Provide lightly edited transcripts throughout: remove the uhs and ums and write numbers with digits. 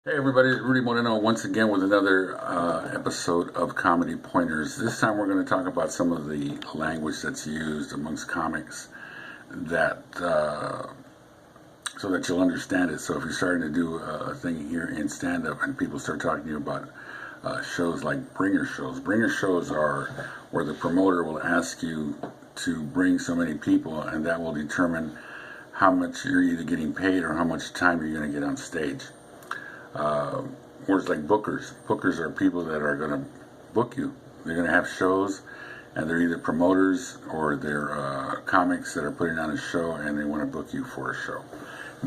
Hey everybody, Rudy Moreno once again with another episode of Comedy Pointers. This time we're going to talk about some of the language that's used amongst comics that so that you'll understand it. So if you're starting to do a thing here in stand-up and people start talking to you about shows like bringer shows are where the promoter will ask you to bring so many people, and that will determine how much you're either getting paid or how much time you're going to get on stage. Words like bookers. Bookers are people that are going to book you. They're going to have shows, and they're either promoters or they're comics that are putting on a show and they want to book you for a show.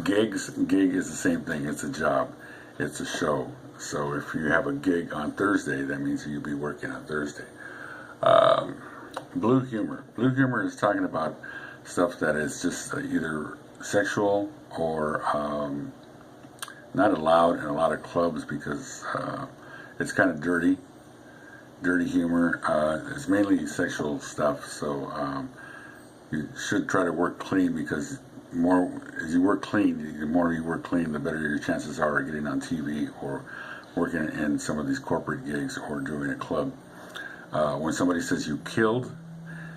Gig is the same thing. It's a job. It's a show. So if you have a gig on Thursday, that means you'll be working on Thursday. Blue humor. Blue humor is talking about stuff that is just either sexual or not allowed in a lot of clubs because it's kind of dirty humor. It's mainly sexual stuff, so you should try to work clean, because as you work clean, the more you work clean, the better your chances are of getting on TV or working in some of these corporate gigs or doing a club. When somebody says you killed,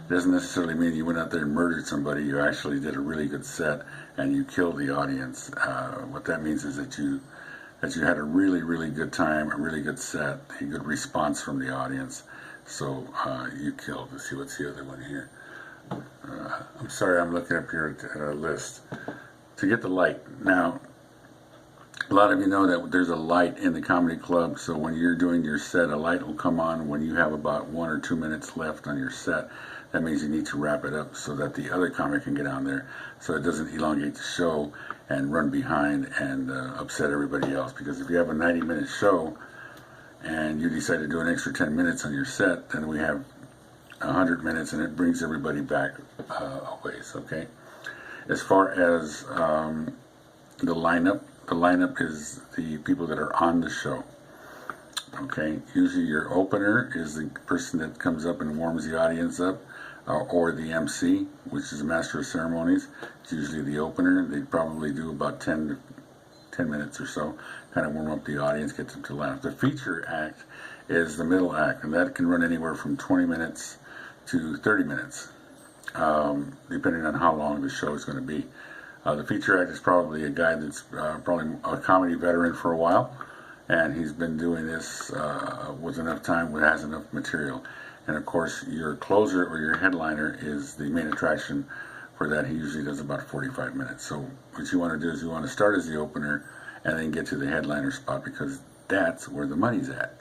it doesn't necessarily mean you went out there and murdered somebody. You actually did a really good set and you killed the audience. What that means is that you had a really good time, a really good set, a good response from the audience. So you killed. Let's see, what's the other one here? I'm sorry, I'm looking up here at a list. To get the light. Now, a lot of you know that there's a light in the comedy club, so when you're doing your set, a light will come on when you have about 1 or 2 minutes left on your set. That means you need to wrap it up so that the other comic can get on there, so it doesn't elongate the show and run behind and upset everybody else. Because if you have a 90-minute show and you decide to do an extra 10 minutes on your set, then we have 100 minutes and it brings everybody back a ways, okay? As far as the lineup is the people that are on the show. Okay, usually your opener is the person that comes up and warms the audience up, or the MC, which is the master of ceremonies. It's usually the opener. They probably do about 10 minutes or so, kind of warm up the audience, get them to laugh. The feature act is the middle act, and that can run anywhere from 20 minutes to 30 minutes, depending on how long the show is going to be. The feature act is probably a guy that's probably a comedy veteran for a while, and he's been doing this with enough time, has enough material. And of course, your closer or your headliner is the main attraction for that. He usually does about 45 minutes. So what you want to do is you want to start as the opener and then get to the headliner spot, because that's where the money's at.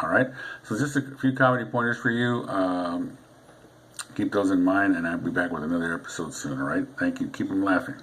All right? So just a few comedy pointers for you. Keep those in mind, and I'll be back with another episode soon, all right? Thank you. Keep them laughing.